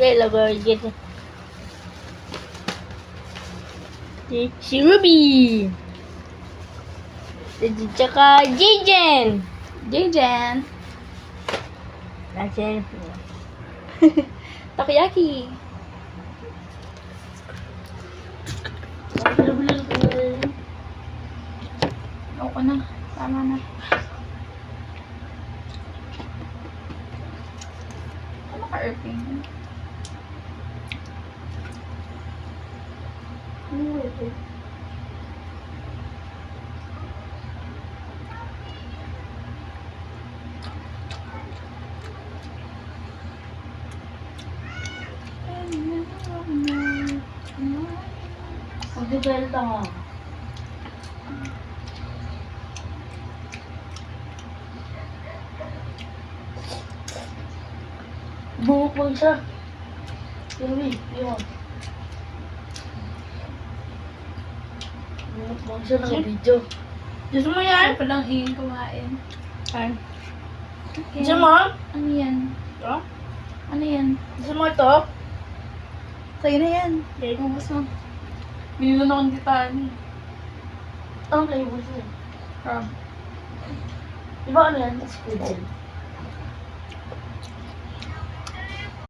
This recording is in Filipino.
Hello, girl. Si Ruby. Tsaka Jijen. Jijen. Nasaan? Takoyaki. Ako na. Tama na. Ano ka-irping? Magbibelta mo. Buhok mo siya. Ruby, yun. Buhok mo siya ng video. Gusto mo yan? Ano pa lang kumain? Ay. Okay. Gusto mo? Ano yan? Ito? Ano yan? Gusto mo ito? Sa'yo na yan. Ubus mo. Binilo na akong titani. Anong flavor siya? Crab. Diba ano yan? Squid.